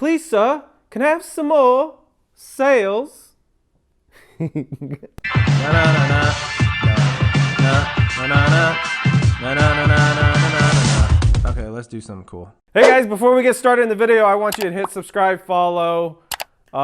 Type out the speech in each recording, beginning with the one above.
Please, sir, can I have some more sales? Okay, let's do something cool. Hey guys, before we get started in the video, I want you to hit subscribe, follow. What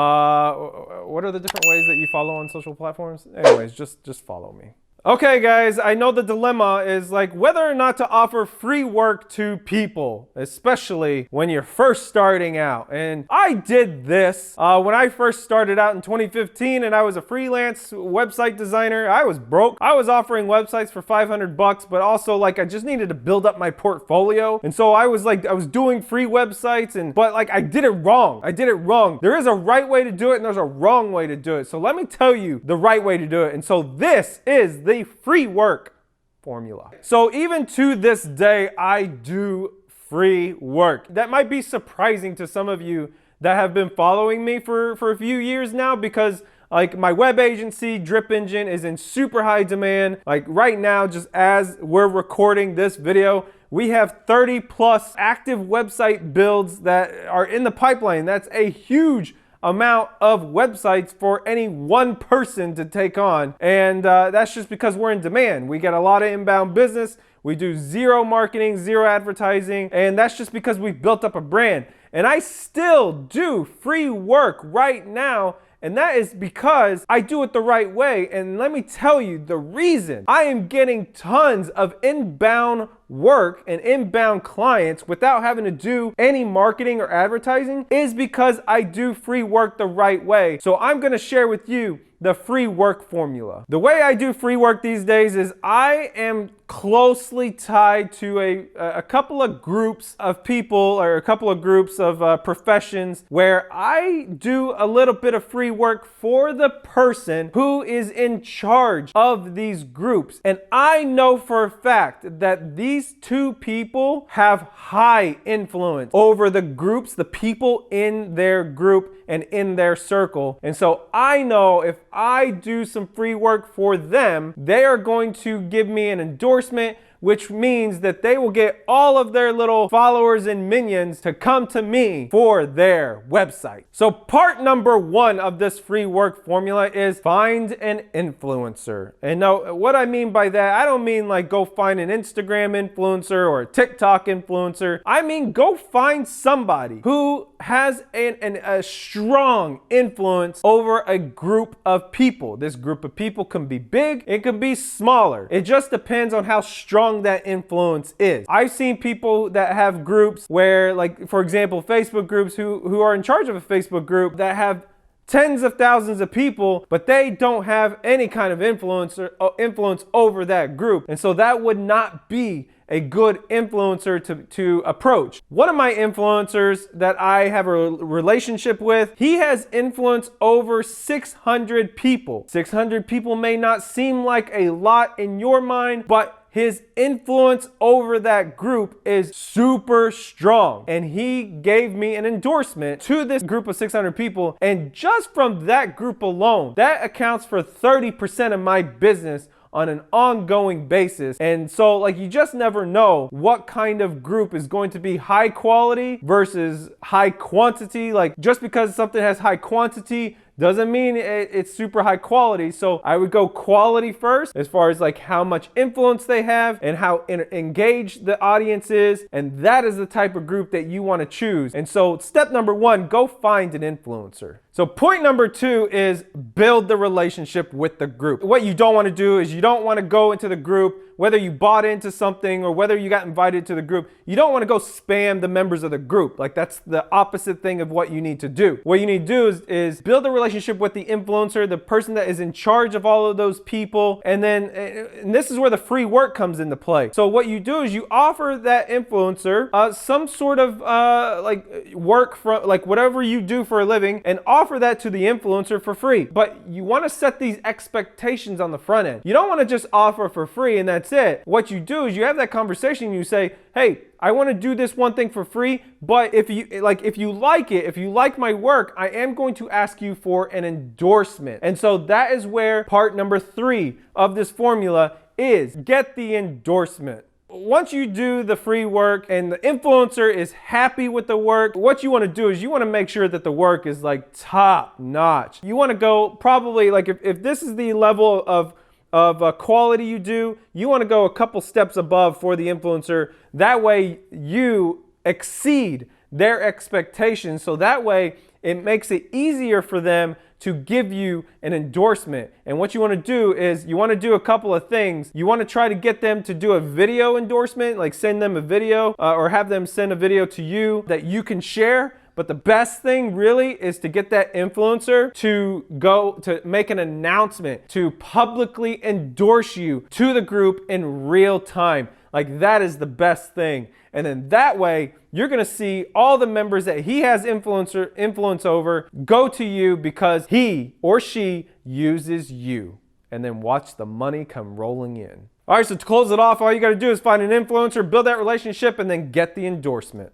are the different ways that you follow on social platforms? Anyways, just follow me. Okay guys, I know the dilemma is like whether or not to offer free work to people, especially when you're first starting out. And I did this when I first started out in 2015 and I was a freelance website designer. I was broke. I was offering websites for $500, but also like I just needed to build up my portfolio. And so I was doing free websites but I did it wrong. I did it wrong. There is a right way to do it and there's a wrong way to do it. So let me tell you the right way to do it. And so this is the free work formula. So even to this day, I do free work. That might be surprising to some of you that have been following me for a few years now, because like my web agency, Drip Engine, is in super high demand. Like right now, just as we're recording this video, we have 30 plus active website builds that are in the pipeline. That's a huge amount of websites for any one person to take on, and that's just because we're in demand. We get a lot of inbound business. We do zero marketing, zero advertising, and that's just because we've built up a brand. And I still do free work right now, and that is because I do it the right way. And let me tell you the reason I am getting tons of inbound work and inbound clients without having to do any marketing or advertising is because I do free work the right way. So I'm going to share with you the free work formula. The way I do free work these days is I am closely tied to a couple of groups of people, or a couple of groups of professions, where I do a little bit of free work for the person who is in charge of these groups. And I know for a fact that these two people have high influence over the groups, the people in their group and in their circle. And so I know if I do some free work for them, they are going to give me an endorsement, which means that they will get all of their little followers and minions to come to me for their website. So part number one of this free work formula is find an influencer. And now what I mean by that, I don't mean like go find an Instagram influencer or a TikTok influencer. I mean go find somebody who has a strong influence over a group of people. This group of people can be big, it can be smaller. It just depends on how strong that influence is. I've seen people that have groups where, like for example, Facebook groups who are in charge of a Facebook group that have tens of thousands of people, but they don't have any kind of influence over that group. And so that would not be a good influencer to approach. One of my influencers that I have a relationship with, he has influence over 600 people. 600 people may not seem like a lot in your mind, but his influence over that group is super strong. And he gave me an endorsement to this group of 600 people. And just from that group alone, that accounts for 30% of my business on an ongoing basis. And so like you just never know what kind of group is going to be high quality versus high quantity. Like just because something has high quantity doesn't mean it's super high quality. So I would go quality first as far as like how much influence they have and how engaged the audience is. And that is the type of group that you want to choose. And so step number one, go find an influencer. So point number two is build the relationship with the group. What you don't want to do is you don't want to go into the group, whether you bought into something or whether you got invited to the group, you don't want to go spam the members of the group. Like that's the opposite thing of what you need to do. What you need to do is build a relationship with the influencer, the person that is in charge of all of those people. And this is where the free work comes into play. So what you do is you offer that influencer some sort of like work from like whatever you do for a living, and offer that to the influencer for free. But you want to set these expectations on the front end. You don't want to just offer for free and that's it. What you do is you have that conversation and you say, hey, I want to do this one thing for free, but if you like my work, I am going to ask you for an endorsement. And so that is where part number three of this formula is: get the endorsement. Once you do the free work and the influencer is happy with the work, what you want to do is you want to make sure that the work is like top notch. You want to go probably like if this is the level of quality you do, you want to go a couple steps above for the influencer. That way you exceed their expectations. So that way it makes it easier for them to give you an endorsement. And what you want to do is you want to do a couple of things. You want to try to get them to do a video endorsement, like send them a video or have them send a video to you that you can share. But the best thing really is to get that influencer to go to make an announcement, to publicly endorse you to the group in real time. Like that is the best thing. And then that way you're going to see all the members that he has influence over go to you because he or she uses you. And then watch the money come rolling in. All right, so to close it off, all you got to do is find an influencer, build that relationship, and then get the endorsement.